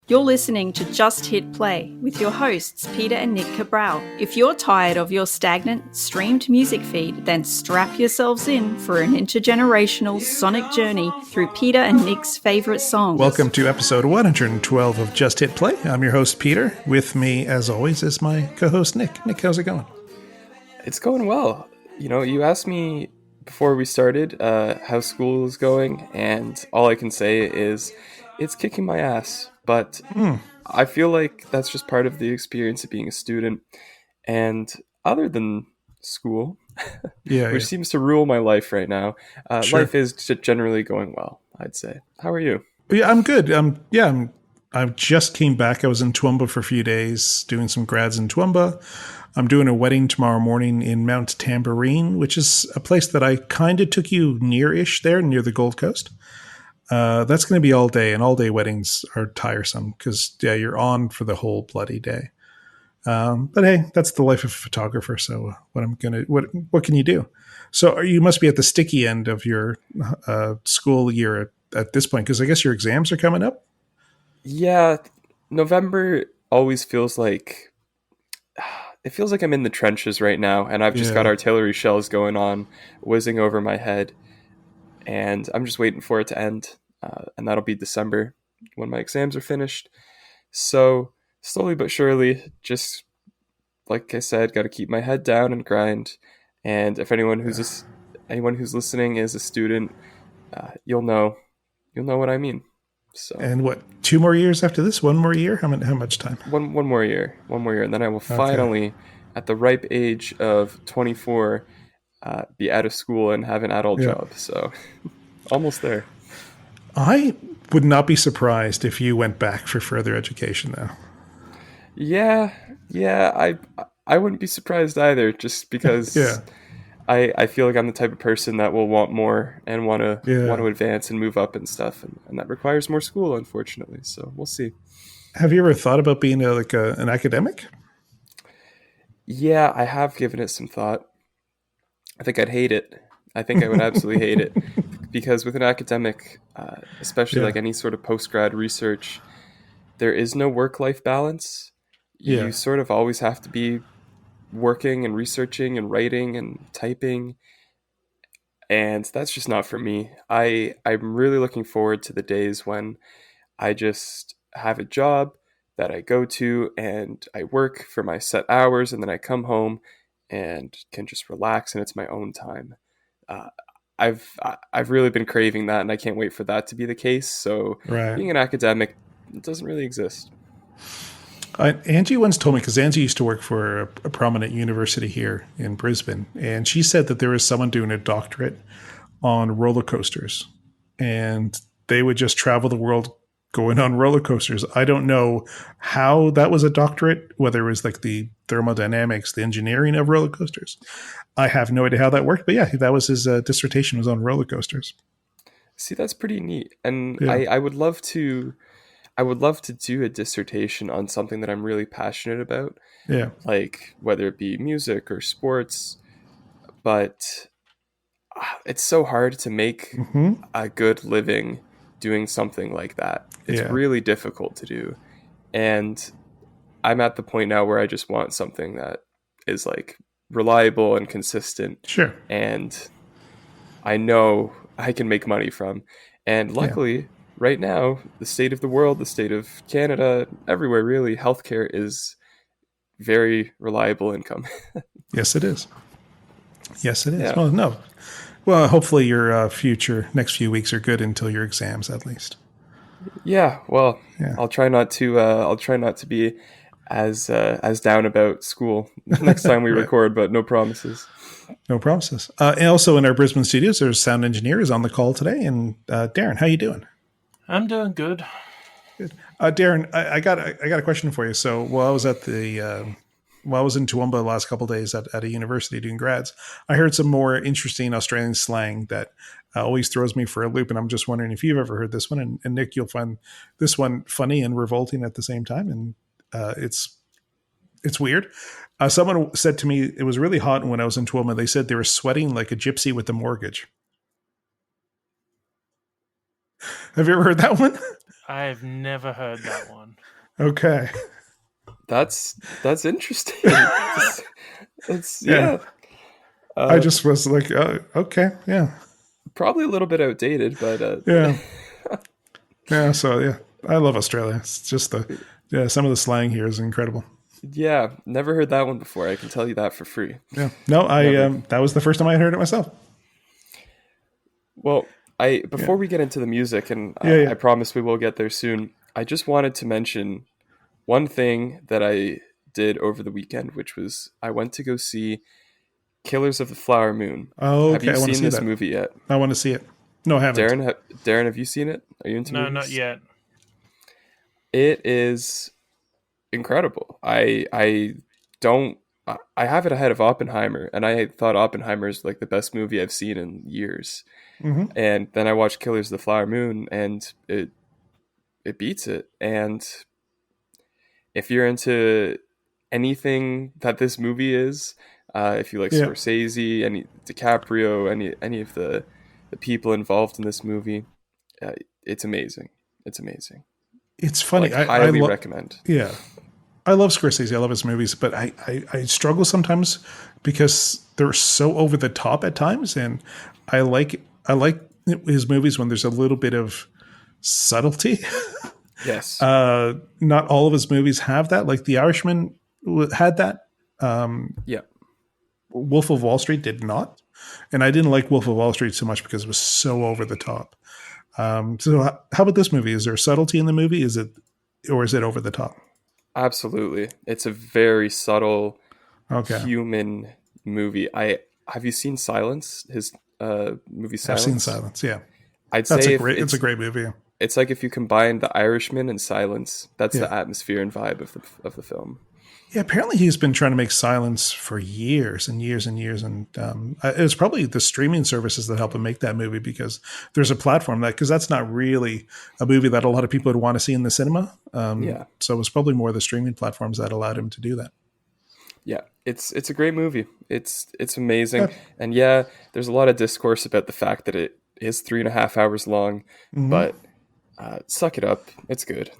You're listening to Just Hit Play with your hosts, Peter and Nick Cabral. If you're tired of your stagnant, streamed music feed, then strap yourselves in for an intergenerational sonic journey through Peter and Nick's favorite songs. Welcome to episode 112 of Just Hit Play. I'm your host, Peter. With me, as always, is my co-host, Nick. Nick, how's it going? It's going well. You know, you asked me before we started how school is going, and all I can say is it's kicking my ass. But I feel like that's just part of the experience of being a student. And other than school, which seems to rule my life right now, life is generally going well, I'd say. How are you? Yeah, I'm good. I just came back. I was in Toowoomba for a few days doing some grads in Toowoomba. I'm doing a wedding tomorrow morning in Mount Tambourine, which is a place that I kind of took you near-ish there, near the Gold Coast. That's going to be all day, and all-day weddings are tiresome because, you're on for the whole bloody day. But hey, that's the life of a photographer. So what can you do? So you must be at the sticky end of your school year at this point, because I guess your exams are coming up. Yeah, November always feels like I'm in the trenches right now, and I've just got artillery shells going on, whizzing over my head. And I'm just waiting for it to end. And that'll be December when my exams are finished. So slowly but surely, just like I said, got to keep my head down and grind. And if anyone who's listening is a student, you'll know what I mean. So. And what, 2 more years after this? 1 more year? How much time? One more year, and then I will finally, at the ripe age of 24, be out of school and have an adult job. So almost there. I would not be surprised if you went back for further education though. Yeah, I wouldn't be surprised either, just because I feel like I'm the type of person that will want more and want to advance and move up and stuff, and that requires more school, unfortunately. So we'll see. Have you ever thought about being an academic? Yeah, I have given it some thought. I think I'd hate it. I think I would absolutely hate it, because with an academic, especially like any sort of post-grad research, there is no work-life balance. You sort of always have to be working and researching and writing and typing, and that's just not for me. I'm really looking forward to the days when I just have a job that I go to and I work for my set hours, and then I come home and can just relax, and it's my own time. I've really been craving that, and I can't wait for that to be the case. So being an academic doesn't really exist. Angie once told me, because Angie used to work for a prominent university here in Brisbane, and she said that there was someone doing a doctorate on roller coasters, and they would just travel the world going on roller coasters. I don't know how that was a doctorate, whether it was like the thermodynamics, the engineering of roller coasters. I have no idea how that worked, but that was his dissertation, was on roller coasters. See, that's pretty neat. And I would love to do a dissertation on something that I'm really passionate about. Yeah. Like whether it be music or sports, but it's so hard to make a good living doing something like that. It's really difficult to do. And I'm at the point now where I just want something that is like reliable and consistent. Sure. And I know I can make money from. And luckily, right now, the state of the world, the state of Canada, everywhere really, healthcare is very reliable income. Yes, it is. Yes, it is. Yeah. Well, hopefully your next few weeks are good until your exams, at least. Yeah. Well, I'll try not to be as down about school next time we record, but no promises. No promises. And also in our Brisbane studios, there's sound engineer is on the call today, and Darren, how you doing? I'm doing good. Good. Darren, I got a question for you. So while I was in Toowoomba the last couple of days at a university doing grads, I heard some more interesting Australian slang that always throws me for a loop. And I'm just wondering if you've ever heard this one. And Nick, you'll find this one funny and revolting at the same time. And it's weird. Someone said to me, it was really hot when I was in Toowoomba. They said they were sweating like a gypsy with a mortgage. Have you ever heard that one? I've never heard that one. Okay. That's interesting. That's Yeah. I just was like, okay, yeah. probably a little bit outdated, but Yeah. Yeah, so yeah. I love Australia. It's just some of the slang here is incredible. yeah, never heard that one before. I can tell you that for free. Yeah. No, that was the first time I heard it myself. Well, before we get into the music, and Yeah. I promise we will get there soon, I just wanted to mention one thing that I did over the weekend, which was I went to go see Killers of the Flower Moon. Oh, Have okay. you I want to seen see this that. movie yet? I want to see it. No, I haven't. Darren, have you seen it? Are you into No, movies? not yet. It is incredible. I don't. I have it ahead of Oppenheimer, and I thought Oppenheimer is like the best movie I've seen in years. Mm-hmm. And then I watched Killers of the Flower Moon, and it beats it. And if you're into anything that this movie is, if you like Scorsese, any DiCaprio, any of the people involved in this movie, it's amazing. It's amazing. It's funny. Like, highly recommend. Yeah. I love Scorsese. I love his movies, but I struggle sometimes because they're so over the top at times, and I like his movies when there's a little bit of subtlety. Yes. Not all of his movies have that. Like The Irishman had that. Yeah. Wolf of Wall Street did not, and I didn't like Wolf of Wall Street so much because it was so over the top. So how about this movie? Is there subtlety in the movie? Is it over the top? Absolutely. It's a very subtle, Okay. human movie. Have you seen Silence? His movie Silence? I've seen Silence, yeah. I'd say it's a great movie. It's like if you combine The Irishman and Silence, that's the atmosphere and vibe of the film. Yeah, apparently he's been trying to make Silence for years and years and years, and it was probably the streaming services that helped him make that movie, because there's a platform because that's not really a movie that a lot of people would want to see in the cinema. So it was probably more the streaming platforms that allowed him to do that. Yeah, it's a great movie. It's amazing, and there's a lot of discourse about the fact that it is 3.5 hours long, but suck it up, it's good.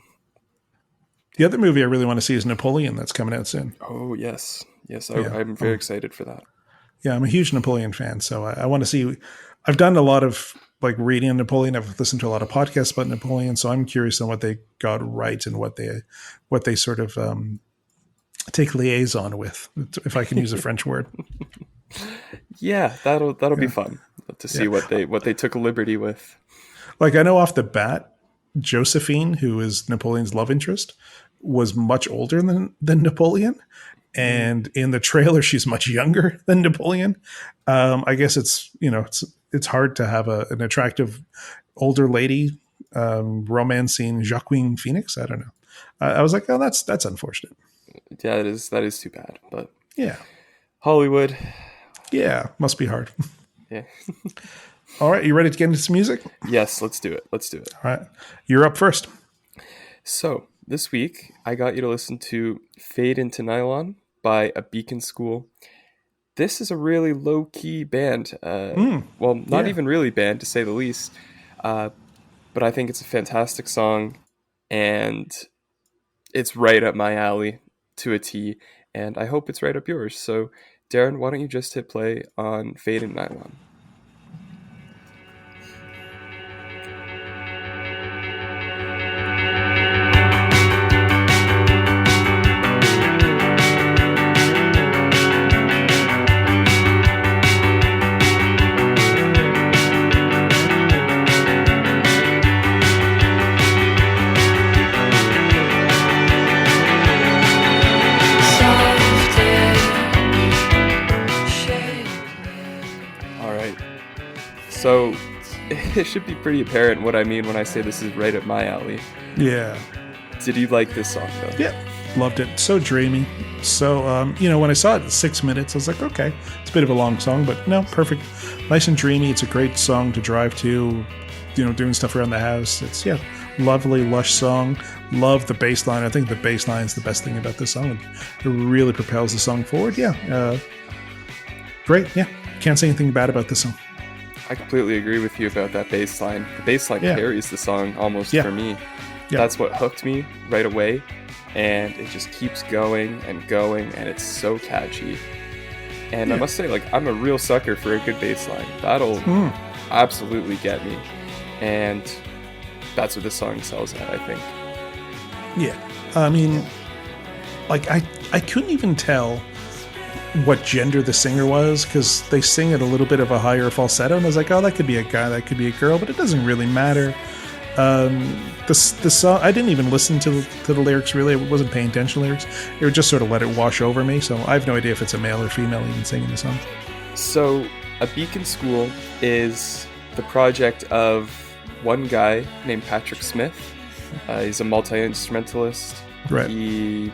The other movie I really want to see is Napoleon, that's coming out soon. Oh, yes. I'm very excited for that. Yeah, I'm a huge Napoleon fan, so I want to see. I've done a lot of reading on Napoleon. I've listened to a lot of podcasts about Napoleon, so I'm curious on what they got right and what they sort of take liaison with, if I can use a French word. Yeah, that'll be fun to see what they took a liberty with. Like, I know off the bat, Josephine, who is Napoleon's love interest, was much older than Napoleon, and in the trailer she's much younger than Napoleon. I guess it's hard to have an attractive older lady romancing Joaquin Phoenix. I don't know. I was like, oh, that's unfortunate. Yeah, that is too bad, but yeah, Hollywood. Yeah, must be hard. Yeah. All right, you ready to get into some music? Yes, let's do it. All right, you're up first. So this week, I got you to listen to Fade Into Nylon by A Beacon School. This is a really low-key band. Well, not even really band, to say the least. But I think it's a fantastic song, and it's right up my alley to a T, and I hope it's right up yours. So, Darren, why don't you just hit play on Fade Into Nylon? So, it should be pretty apparent what I mean when I say this is right up my alley. Yeah. Did you like this song, though? Yeah, loved it. So dreamy. So, when I saw it at 6 minutes, I was like, okay, it's a bit of a long song, but no, perfect. Nice and dreamy. It's a great song to drive to, doing stuff around the house. It's, lovely, lush song. Love the bass line. I think the bass line is the best thing about this song. It really propels the song forward. Yeah. Great. Yeah. Can't say anything bad about this song. I completely agree with you about that bass line. The bass line carries the song almost for me. That's what hooked me right away, and it just keeps going, and it's so catchy. And I must say, like, I'm a real sucker for a good bass line. That'll absolutely get me, and that's what this song sells at, I think. Yeah, I mean, like, I couldn't even tell what gender the singer was, because they sing at a little bit of a higher falsetto, and I was like, oh, that could be a guy, that could be a girl, but it doesn't really matter. The song, I didn't even listen to the lyrics, really. I wasn't paying attention to lyrics. It would just sort of let it wash over me, so I have no idea if it's a male or female even singing the song. So A Beacon School is the project of one guy named Patrick Smith. He's a multi-instrumentalist. Right. He,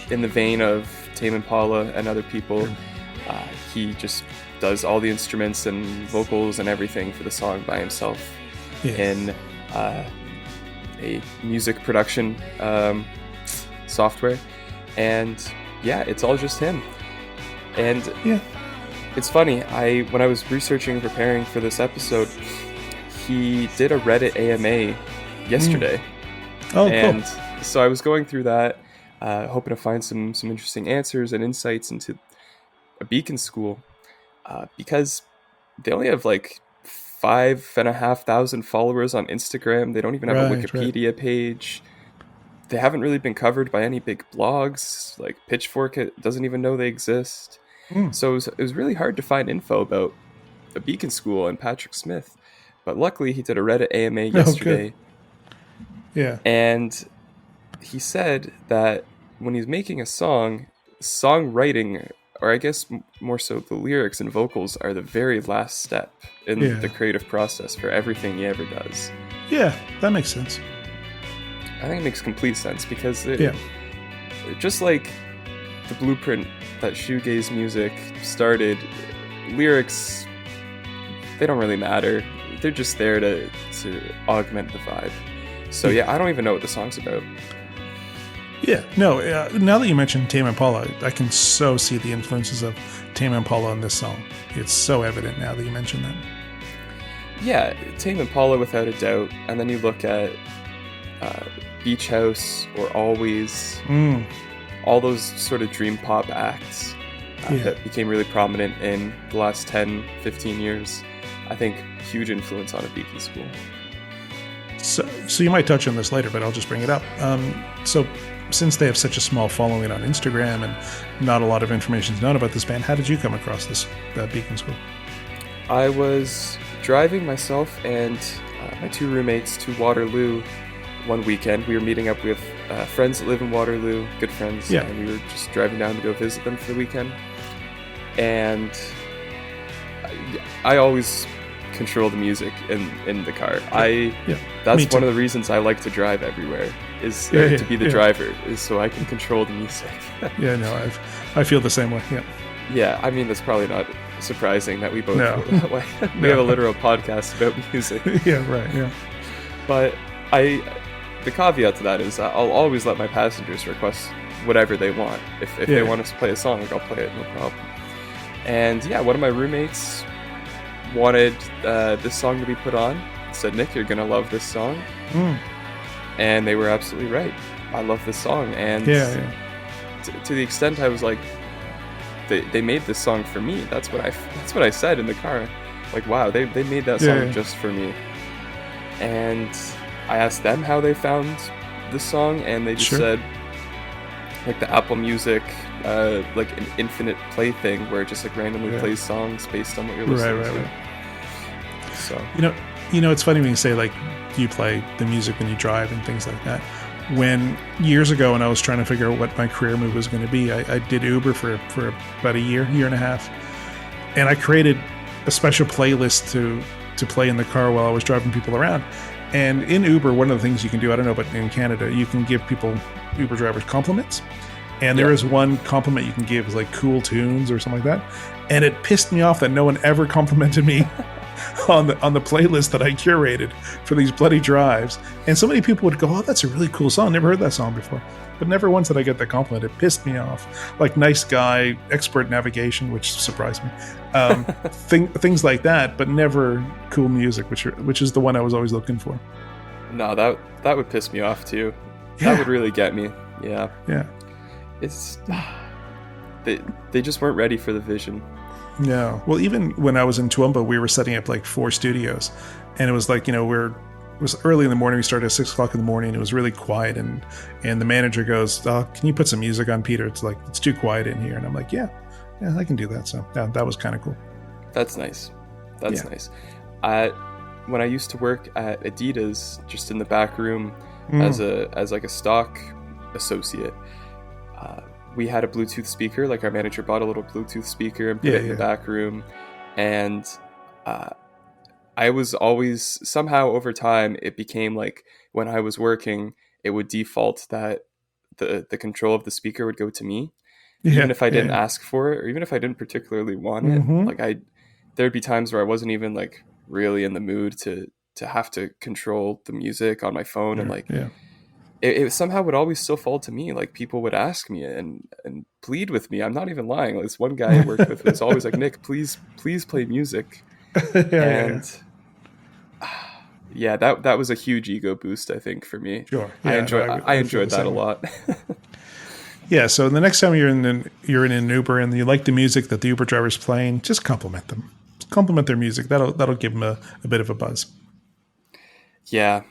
in the vein of Tame Impala and other people, he just does all the instruments and vocals and everything for the song by himself in a music production software. And yeah, it's all just him. And it's funny, when I was researching and preparing for this episode, he did a Reddit AMA yesterday. Oh, and cool. So I was going through that, hoping to find some interesting answers and insights into A Beacon School, because they only have like 5,500 followers on Instagram. They don't even have a Wikipedia page. They haven't really been covered by any big blogs. Like Pitchfork doesn't even know they exist. So it was really hard to find info about A Beacon School and Patrick Smith. But luckily he did a Reddit AMA yesterday. Yeah. And he said that when he's making a song, songwriting, or I guess more so the lyrics and vocals, are the very last step in the creative process for everything he ever does. Yeah, that makes sense. I think it makes complete sense, because just like the blueprint that shoegaze music started, lyrics, they don't really matter. They're just there to augment the vibe. So I don't even know what the song's about. Yeah, no, now that you mentioned Tame Impala, I can so see the influences of Tame Impala on this song. It's so evident now that you mentioned that. Yeah, Tame Impala without a doubt. And then you look at Beach House or Always, all those sort of dream pop acts that became really prominent in the last 10, 15 years. I think huge influence on A Beacon School. So you might touch on this later, but I'll just bring it up. So since they have such a small following on Instagram and not a lot of information is known about this band, how did you come across this Beacon School? I was driving myself and my two roommates to Waterloo one weekend. We were meeting up with friends that live in Waterloo, good friends, and we were just driving down to go visit them for the weekend. And I always control the music in the car. That's one of the reasons I like to drive everywhere, is to be the driver, is so I can control the music. I feel the same way. Yeah, I mean, that's probably not surprising that we both feel that way. We have a literal podcast about music. But the caveat to that is I'll always let my passengers request whatever they want. If they want us to play a song, I'll play it, no problem. And one of my roommates wanted this song to be put on. Said, Nick, you're gonna love this song. And they were absolutely right. I love this song. And to the extent I was like, they made this song for me. That's what I said in the car. Like, wow, they made that song just for me. And I asked them how they found the song, and they just said, like, the Apple Music, like an infinite play thing where it just like randomly plays songs based on what you're listening to. So it's funny when you say like you play the music when you drive and things like that. When years ago, when I was trying to figure out what my career move was going to be, I did Uber for about a year and a half, and I created a special playlist to play in the car while I was driving people around. And in Uber, one of the things you can do, I don't know, but in Canada, you can give people, Uber drivers, compliments. And there is one compliment you can give, is like cool tunes or something like that. And it pissed me off that no one ever complimented me on the playlist that I curated for these bloody drives. And so many people would go, oh, that's a really cool song. Never heard that song before. But never once did I get that compliment. It pissed me off. Like nice guy, expert navigation, which surprised me. Things like that, but never cool music, which is the one I was always looking for. No, that would piss me off too. Yeah. That would really get me. Yeah. Yeah. It's they just weren't ready for the vision. No. Well, even when I was in Toowoomba, we were setting up like 4 studios, and it was like, it was early in the morning. We started at 6:00 in the morning. It was really quiet, and the manager goes, "Oh, can you put some music on, Peter? It's like it's too quiet in here." And I'm like, "Yeah, I can do that." So yeah, that was kind of cool. That's nice. That's Yeah. nice. When I used to work at Adidas, just in the back room as like a stock associate, we had a Bluetooth speaker. Like our manager bought a little Bluetooth speaker and put it in the back room, and I was always somehow over time it became like when I was working, it would default that the control of the speaker would go to me, even if I didn't ask for it, or even if I didn't particularly want it. Like there'd be times where I wasn't even like really in the mood to have to control the music on my phone, and like it somehow would always still fall to me. Like people would ask me and plead with me. I'm not even lying. Like, this one guy I worked with was always like, "Nick, please play music." Yeah, that was a huge ego boost, I think, for me. Sure. I I enjoyed that a lot. Yeah, so the next time you're in an Uber and you like the music that the Uber driver's playing, just compliment them. Compliment their music. That'll give them a bit of a buzz. Yeah.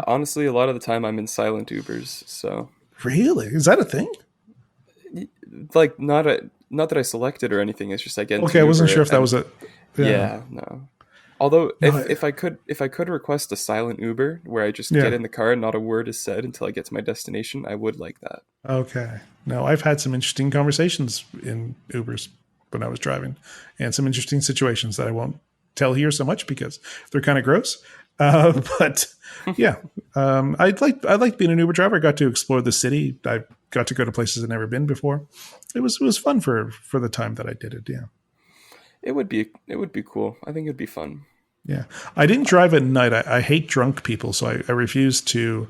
Honestly, a lot of the time I'm in silent Ubers. So Really? Is that a thing? like not that I selected or anything. It's just I get into Okay, I wasn't Uber sure if that and- was a. Yeah, no. Although No, if I could request a silent Uber where I just get in the car and not a word is said until I get to my destination, I would like that. Okay. No, I've had some interesting conversations in Ubers when I was driving, and some interesting situations that I won't tell here so much because they're kind of gross. But yeah, I like being an Uber driver. I got to explore the city. I got to go to places I'd never been before. It was fun for the time that I did it. Yeah. It would be cool. I think it'd be fun. Yeah. I didn't drive at night. I hate drunk people, so I refuse to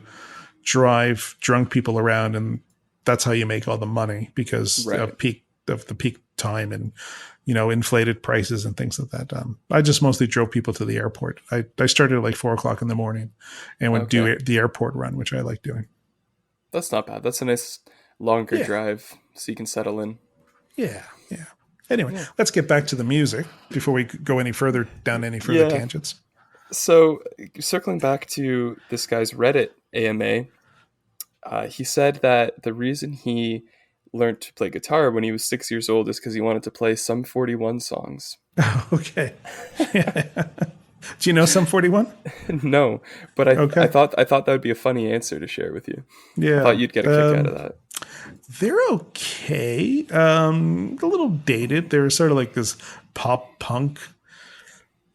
drive drunk people around, and that's how you make all the money because of the peak time and inflated prices and things like that. I just mostly drove people to the airport. I started at like 4:00 in the morning and would do the airport run, which I like doing. That's not bad. That's a nice longer drive so you can settle in. Yeah. Anyway, let's get back to the music before we go any further down any further tangents. So, circling back to this guy's Reddit AMA, he said that the reason he learned to play guitar when he was 6 years old is because he wanted to play Sum 41 songs. Okay. Do you know Sum 41? No, but I thought that would be a funny answer to share with you. Yeah. I thought you'd get a kick out of that. They're okay. A little dated. They're sort of like this pop punk.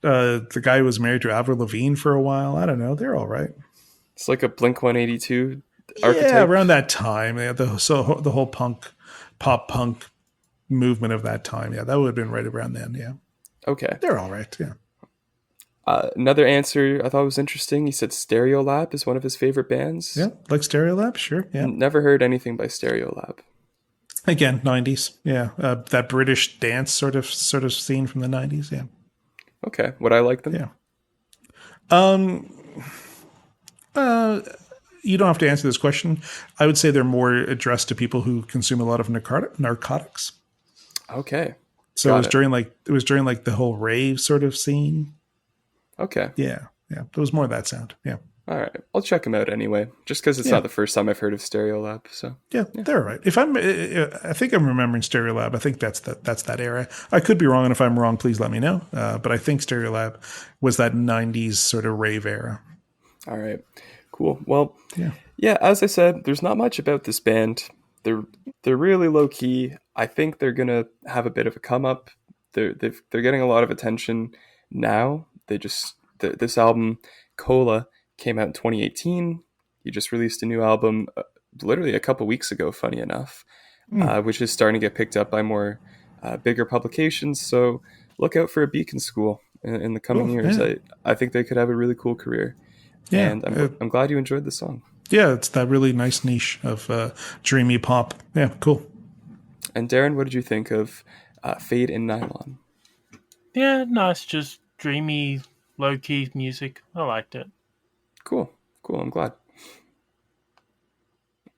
The guy who was married to Avril Lavigne for a while. I don't know. They're all right. It's like a Blink-182 archetype. Yeah, around that time. Yeah, the whole pop punk movement of that time. Yeah, that would have been right around then. Yeah. Okay. They're all right. Yeah. Another answer I thought was interesting. He said Stereolab is one of his favorite bands. Yeah, like Stereolab, sure. Yeah. Never heard anything by Stereolab. Again, 90s. Yeah, that British dance sort of scene from the 90s. Yeah. Okay, would I like them? Yeah. You don't have to answer this question. I would say they're more addressed to people who consume a lot of narcotics. Okay. So it was during the whole rave sort of scene. Okay. Yeah. There was more of that sound. Yeah. All right. I'll check them out anyway, just because it's not the first time I've heard of Stereolab. So yeah, they're all right. I think I'm remembering Stereolab. I think that's that era. I could be wrong, and if I'm wrong, please let me know. But I think Stereolab was that 90s sort of rave era. All right. Cool. Well, yeah. As I said, there's not much about this band. They're really low key. I think they're gonna have a bit of a come up. They're getting a lot of attention now. This album Cola came out in 2018. He just released a new album literally a couple weeks ago, funny enough, which is starting to get picked up by more bigger publications. So look out for a Beacon School in the coming years. Yeah. I think they could have a really cool career. Yeah, and I'm glad you enjoyed the song. Yeah, it's that really nice niche of dreamy pop. Yeah, cool. And Darren, what did you think of Fade in Nylon? Yeah, nice, just dreamy, low-key music. I liked it. Cool. Cool. I'm glad.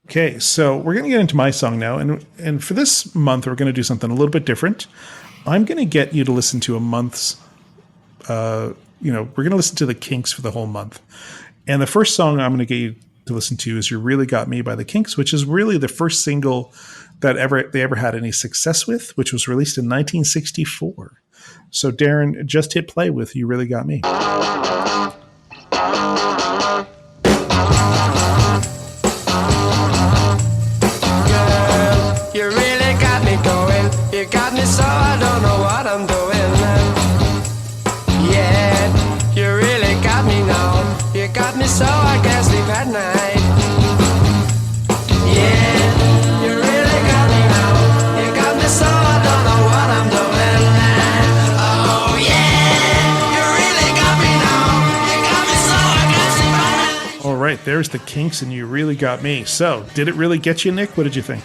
Okay, so we're going to get into my song now, and for this month, we're going to do something a little bit different. I'm going to get you to listen to a month's. We're going to listen to the Kinks for the whole month, and the first song I'm going to get you to listen to is "You Really Got Me" by the Kinks, which is really the first single that they ever had any success with, which was released in 1964. So, Darren, just hit play with "You Really Got Me." You really got me going. You got me so I don't know what I'm doing. Yeah, you really got me now. You got me so I can't sleep at night. Yeah, you really got me now. You got me so I don't know what I'm doing. Oh yeah, you really got me now. You got me so I can't sleep at night. All right, there's the Kinks, and "You Really Got Me." So, did it really get you, Nick? What did you think?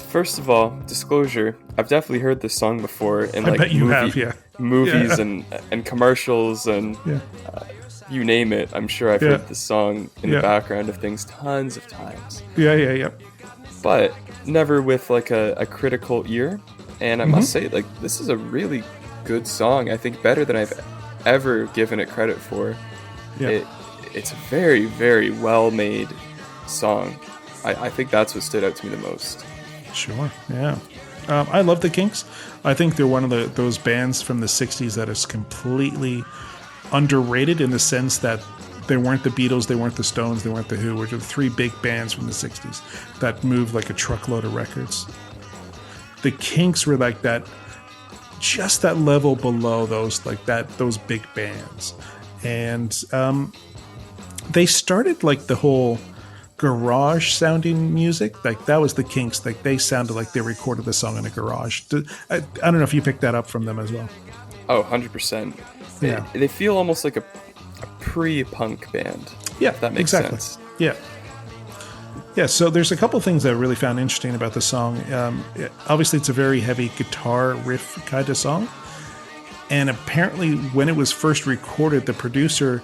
First of all, disclosure, I've definitely heard this song before in I bet you have, yeah. movies Yeah. and commercials and Yeah. you name it. I'm sure I've Yeah. heard this song in Yeah. the background of things tons of times, Yeah. but never with like a critical ear. And I must say, like, this is a really good song. I think better than I've ever given it credit for. Yeah. It's a very, very well made song. I think that's what stood out to me the most. Sure, yeah. I love the Kinks. I think they're one of those bands from the 60s that is completely underrated in the sense that they weren't the Beatles, they weren't the Stones, they weren't the Who. We're the three big bands from the 60s that moved like a truckload of records. The Kinks were like that, just that level below those big bands. And they started like the whole garage sounding music, like that was the Kinks. Like they sounded like they recorded the song in a garage. I don't know if you picked that up from them as well. Oh, 100%. Yeah. They feel almost like a pre-punk band. Yeah, if that makes exactly. sense. Yeah, so there's a couple things I really found interesting about the song. Obviously, it's a very heavy guitar riff kind of song. And apparently, when it was first recorded, the producer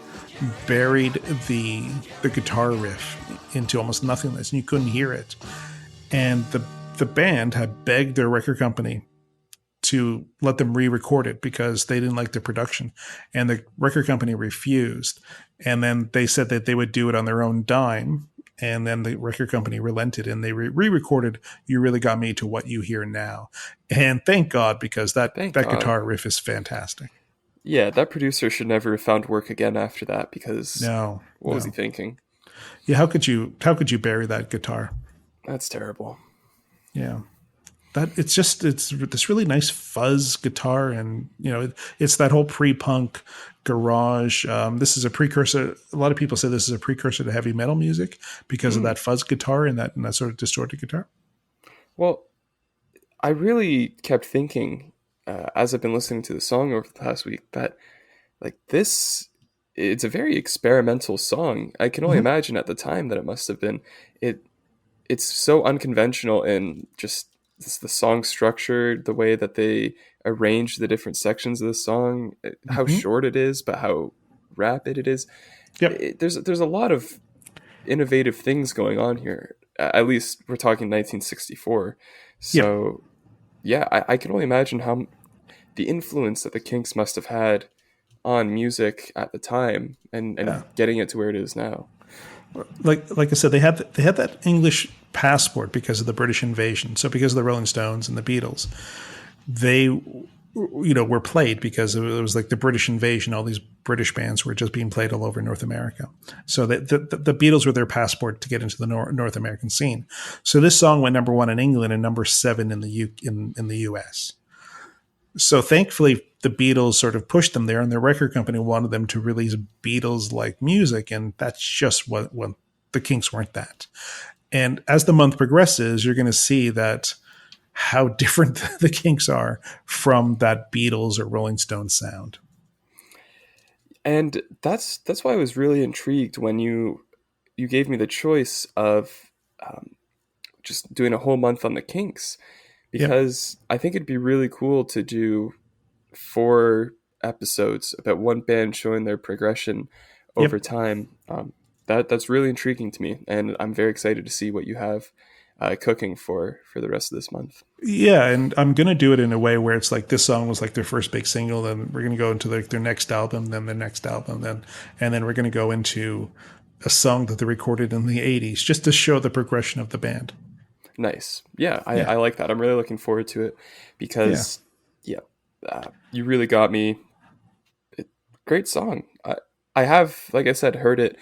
buried the guitar riff into almost nothingness, and you couldn't hear it. And the band had begged their record company to let them re-record it because they didn't like the production, and the record company refused. And then they said that they would do it on their own dime, and then the record company relented, and they re-recorded "You Really Got Me" to what you hear now. And thank God, because that guitar riff is fantastic. Yeah, that producer should never have found work again after that because what was he thinking? Yeah, how could you bury that guitar? That's terrible. Yeah. It's this really nice fuzz guitar, and it's that whole pre-punk garage. This is a precursor. A lot of people say this is a precursor to heavy metal music because of that fuzz guitar and that sort of distorted guitar. Well, I really kept thinking as I've been listening to the song over the past week that like it's a very experimental song. I can only imagine at the time that it must have been. It's so unconventional in just the song structure, the way that they arrange the different sections of the song, how short it is, but how rapid it is. Yep. There's a lot of innovative things going on here. At least we're talking 1964. So yeah, I can only imagine how the influence that the Kinks must have had on music at the time and getting it to where it is now. Like I said, they had that English passport because of the British invasion. So because of the Rolling Stones and the Beatles, they were played because it was like the British invasion. All these British bands were just being played all over North America. So the Beatles were their passport to get into the North American scene. So this song went number 1 in England and number 7 in the US. So thankfully, the Beatles sort of pushed them there, and their record company wanted them to release Beatles-like music, and that's just what the Kinks weren't that. And as the month progresses, you're going to see that how different the Kinks are from that Beatles or Rolling Stones sound. And that's why I was really intrigued when you gave me the choice of just doing a whole month on the Kinks, because I think it'd be really cool to do 4 episodes about one band showing their progression over time. That's really intriguing to me, and I'm very excited to see what you have cooking for the rest of this month. Yeah, and I'm gonna do it in a way where it's like this song was like their first big single, then we're gonna go into like their next album, then their next album, then we're gonna go into a song that they recorded in the '80s, just to show the progression of the band. Nice. Yeah, Yeah. I like that. I'm really looking forward to it because, you really got me. Great song. I have, like I said, heard it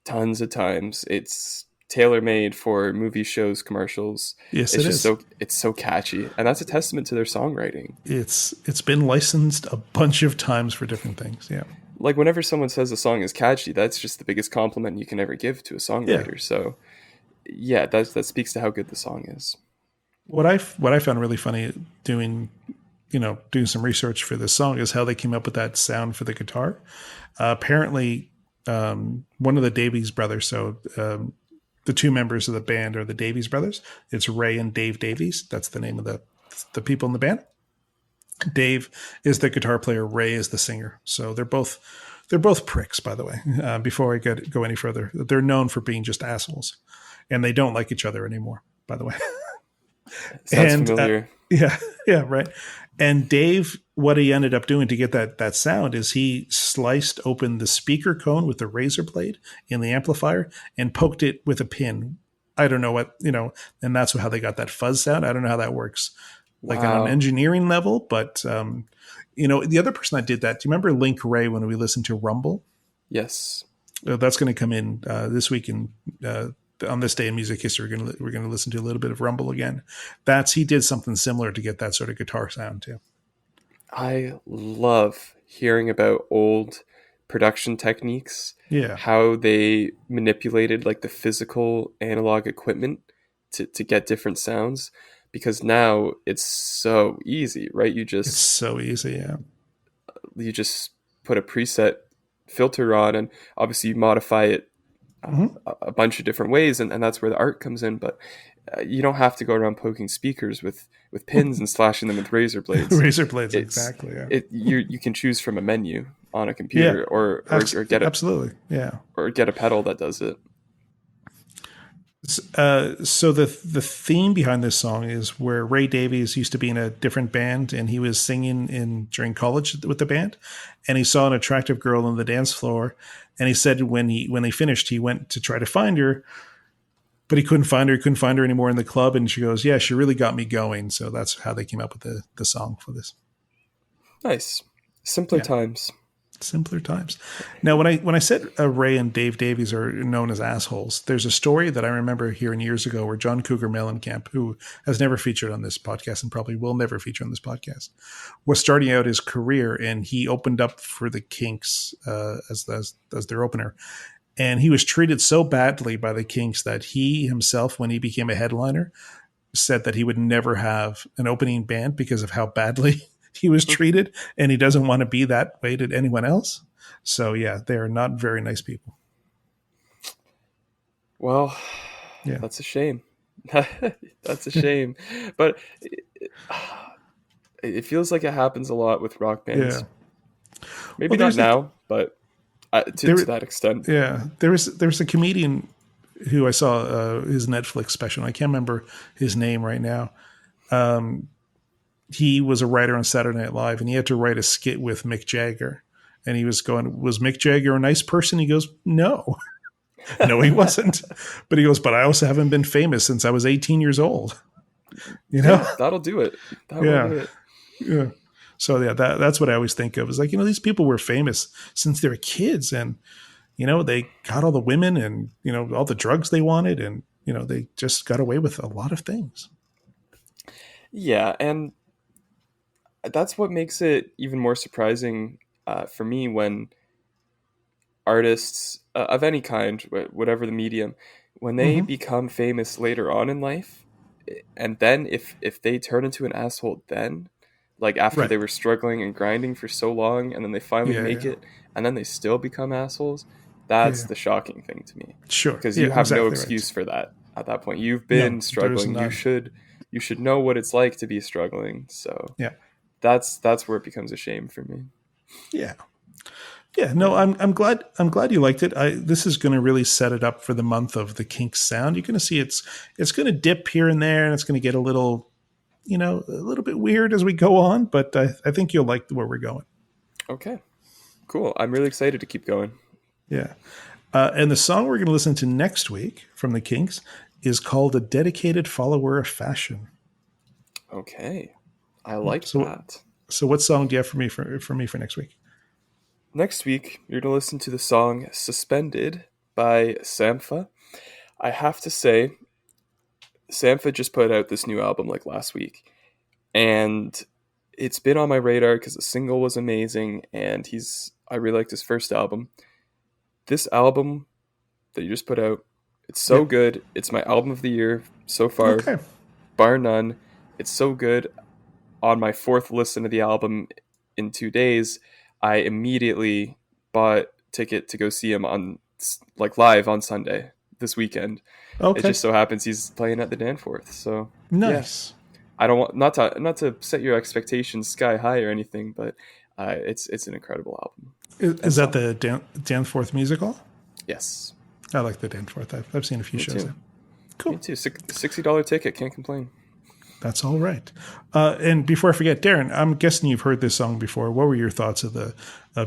tons of times. It's tailor made for movie shows, commercials. Yes, It's it just is. it's so catchy, and that's a testament to their songwriting. It's been licensed a bunch of times for different things. Yeah. Like whenever someone says a song is catchy, that's just the biggest compliment you can ever give to a songwriter. So yeah, that speaks to how good the song is. What I found really funny doing some research for this song is how they came up with that sound for the guitar. Apparently, one of the Davies brothers, so the two members of the band are the Davies brothers. It's Ray and Dave Davies. That's the name of the people in the band. Dave is the guitar player. Ray is the singer. So they're both pricks, by the way. Before I go any further, they're known for being just assholes, and they don't like each other anymore, by the way. Sounds And familiar. yeah, right. And Dave, what he ended up doing to get that sound is he sliced open the speaker cone with the razor blade in the amplifier and poked it with a pin. I don't know and that's how they got that fuzz sound. I don't know how that works, like on Wow. an engineering level. But the other person that did that. Do you remember Link Ray when we listened to Rumble? Yes. That's going to come in this week on this day in music history. We're going to listen to a little bit of Rumble again. He did something similar to get that sort of guitar sound too. I love hearing about old production techniques. Yeah. How they manipulated like the physical analog equipment to get different sounds, because now it's so easy, right? It's so easy. Yeah. You just put a preset filter on, and obviously you modify it a bunch of different ways, and that's where the art comes in. But you don't have to go around poking speakers with pins and slashing them with razor blades. Razor blades, exactly. Yeah. You can choose from a menu on a computer, or get absolutely, yeah, or get a pedal that does it. So the theme behind this song is where Ray Davies used to be in a different band, and he was singing during college with the band, and he saw an attractive girl on the dance floor, and he said when they finished, he went to try to find her, but he couldn't find her. He couldn't find her anymore in the club, and she goes, "Yeah, she really got me going." So that's how they came up with the song for this. Nice, simpler times. Simpler times. Now, when I said Ray and Dave Davies are known as assholes, there's a story that I remember hearing years ago where John Cougar Mellencamp, who has never featured on this podcast and probably will never feature on this podcast, was starting out his career, and he opened up for the Kinks as their opener. And he was treated so badly by the Kinks that he himself, when he became a headliner, said that he would never have an opening band because of how badly he was treated, and he doesn't want to be that way to anyone else. So yeah, they are not very nice people. Well, Yeah, that's a shame. That's a shame. But it feels like it happens a lot with rock bands. yeah. Maybe Well, not now, but to that extent. Yeah, there was a comedian who I saw his Netflix special. I can't remember his name right now. He was a writer on Saturday Night Live, and he had to write a skit with Mick Jagger. And he was going, "Was Mick Jagger a nice person?" He goes, "No." No, he wasn't. But he goes, "But I also haven't been famous since I was 18 years old." Yeah, that'll do it. That'll do it. Yeah. So yeah, that's what I always think of. Is like, these people were famous since they were kids, and they got all the women and all the drugs they wanted, and they just got away with a lot of things. Yeah, and that's what makes it even more surprising for me when artists of any kind, whatever the medium, when they become famous later on in life, and then if they turn into an asshole then, like after they were struggling and grinding for so long, and then they finally make it, and then they still become assholes, that's the shocking thing to me. Sure. Because you have no excuse for that at that point. You've been struggling. You should know what it's like to be struggling. So yeah, that's where it becomes a shame for me. Yeah. Yeah, no, I'm glad you liked it. This is going to really set it up for the month of the Kinks sound. You're going to see it's going to dip here and there, and it's going to get a little, a little bit weird as we go on. But I think you'll like where we're going. Okay, cool. I'm really excited to keep going. Yeah, and the song we're going to listen to next week from the Kinks is called "A Dedicated Follower of Fashion." Okay, I like So- that. So, what song do you have for me for next week? Next week, you're going to listen to the song Suspended by Sampha. I have to say, Sampha just put out this new album like last week. And it's been on my radar because the single was amazing. And I really liked his first album. This album that you just put out, it's so good. It's my album of the year so far, Okay. bar none. It's so good. On my fourth listen to the album in 2 days, I immediately bought a ticket to go see him on live on Sunday this weekend. Okay. It just so happens he's playing at the Danforth. So Nice. I don't want not to set your expectations sky high or anything, but it's an incredible album. Is that the Danforth musical? Yes, I like the Danforth. I've seen a few shows too. there. Cool. Me too. $60 ticket, can't complain. That's all right. And before I forget, Darren, I'm guessing you've heard this song before. What were your thoughts of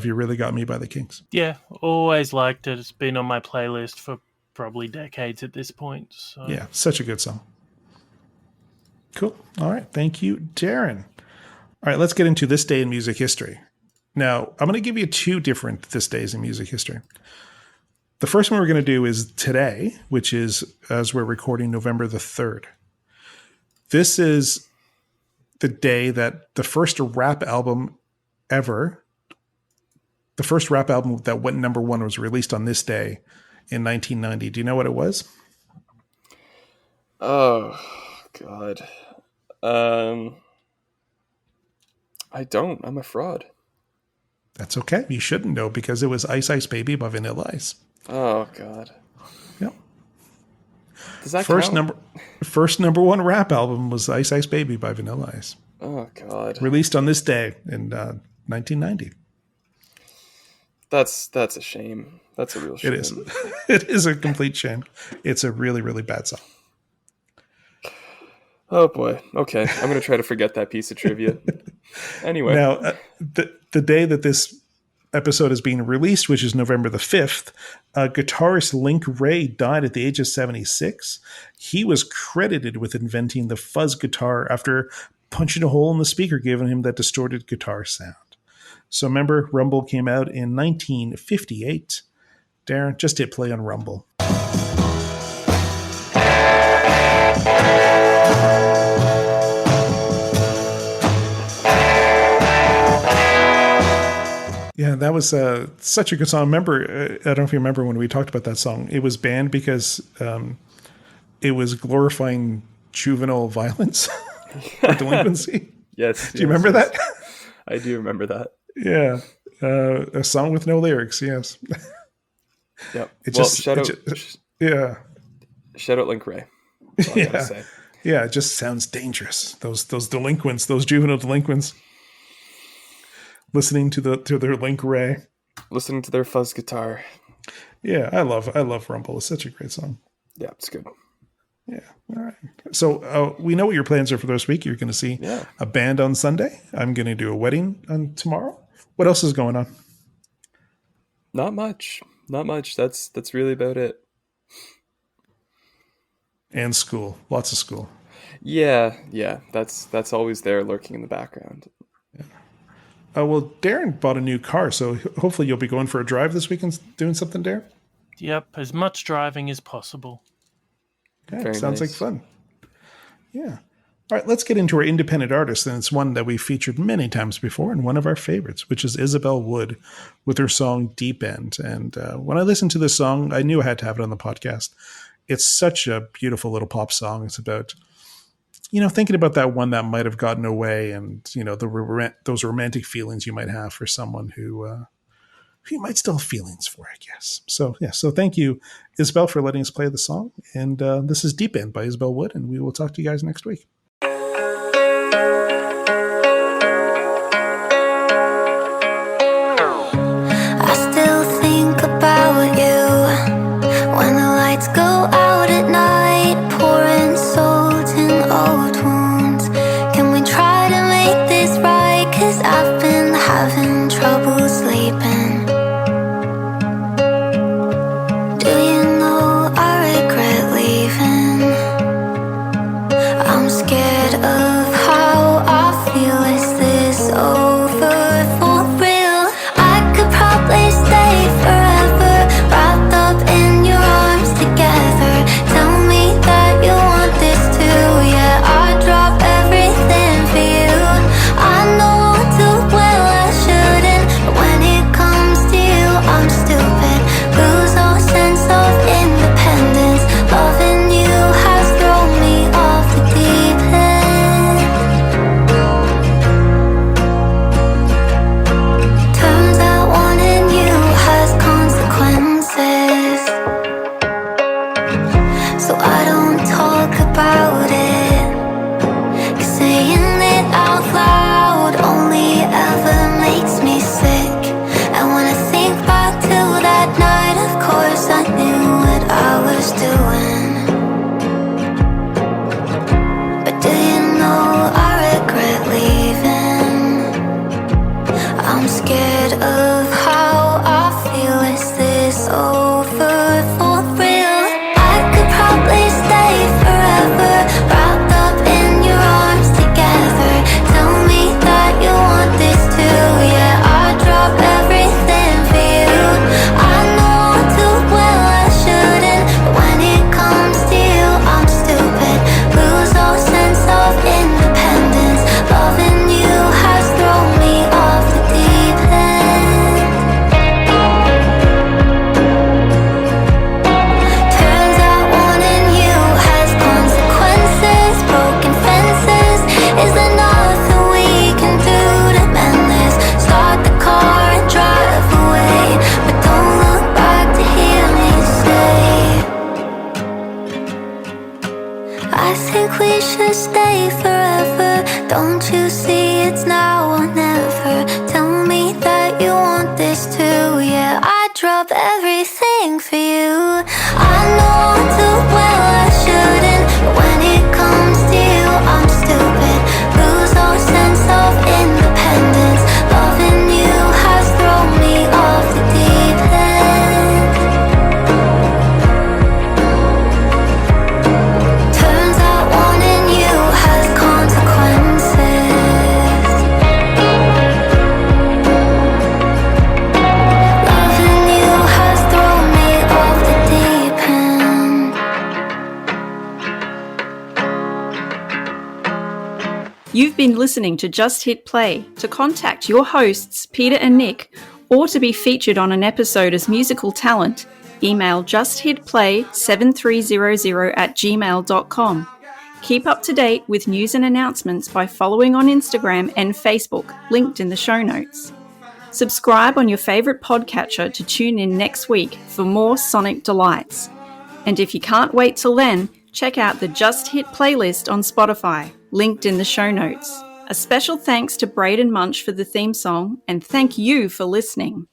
"You Really Got Me" by the Kinks? Yeah, always liked it. It's been on my playlist for probably decades at this point. So. Yeah, such a good song. Cool. All right. Thank you, Darren. All right, let's get into this day in music history. Now, I'm going to give you 2 different this days in music history. The first one we're going to do is today, which is, as we're recording, November the 3rd. This is the day that the first rap album ever, the first rap album that went number 1 was released on this day in 1990. Do you know what it was? Oh God. I don't. I'm a fraud. That's okay. You shouldn't know because it was Ice Ice Baby by Vanilla Ice. Oh God. Yep. Does that First count? number 1 rap album was Ice Ice Baby by Vanilla Ice. Oh God. Released on this day in 1990. That's a shame. That's a real shame. It is. It is a complete shame. It's a really, really bad song. Oh boy. Okay, I'm gonna try to forget that piece of trivia. Anyway. Now, the day that this episode is being released, which is November the 5th, guitarist Link Wray died at the age of 76. He was credited with inventing the fuzz guitar after punching a hole in the speaker, giving him that distorted guitar sound. So remember, Rumble came out in 1958. Darren, just hit play on Rumble. Yeah, that was such a good song. Remember, I don't know if you remember when we talked about that song. It was banned because it was glorifying juvenile violence or delinquency. Yes. Do you remember that? I do remember that. Yeah. A song with no lyrics, yes. Yep. Shout out Link Wray. That's all I gotta say. Yeah, it just sounds dangerous. Those delinquents, those juvenile delinquents, listening to their Link Wray. Listening to their fuzz guitar. Yeah, I love Rumble. It's such a great song. Yeah, it's good. Yeah. All right. So we know what your plans are for this week. You're going to see a band on Sunday. I'm going to do a wedding on tomorrow. What else is going on? Not much. That's really about it. And school. Lots of school. Yeah. That's always there lurking in the background. Well, Darren bought a new car, so hopefully you'll be going for a drive this weekend doing something, Darren? Yep, as much driving as possible. Okay, Very sounds nice. like fun. Yeah. All right, let's get into our independent artist, and it's one that we've featured many times before and one of our favorites, which is Isabel Wood with her song Deep End. And when I listened to this song, I knew I had to have it on the podcast. It's such a beautiful little pop song. It's about, thinking about that one that might have gotten away and, those romantic feelings you might have for someone who you might still have feelings for, I guess. So, yeah. So thank you, Isabel, for letting us play the song. And this is Deep End by Isabel Wood, and we will talk to you guys next week. I I think we should stay forever. Don't you see it's now or never? Tell me that you want this too. Yeah, I'd drop everything for you. I know I'll do well, I shouldn't, but when it comes to you, I'm stupid. Lose all sense of independence. Loving you has thrown me off the deep end. Turns out wanting you has consequences. Loving you has thrown me off the deep end. You've been listening to Just Hit Play. To contact your hosts, Peter and Nick, or to be featured on an episode as musical talent, email justhitplay7300@gmail.com. Keep up to date with news and announcements by following on Instagram and Facebook, linked in the show notes. Subscribe on your favourite podcatcher to tune in next week for more sonic delights. And if you can't wait till then, check out the Just Hit playlist on Spotify, linked in the show notes. A special thanks to Braden Munch for the theme song, and thank you for listening.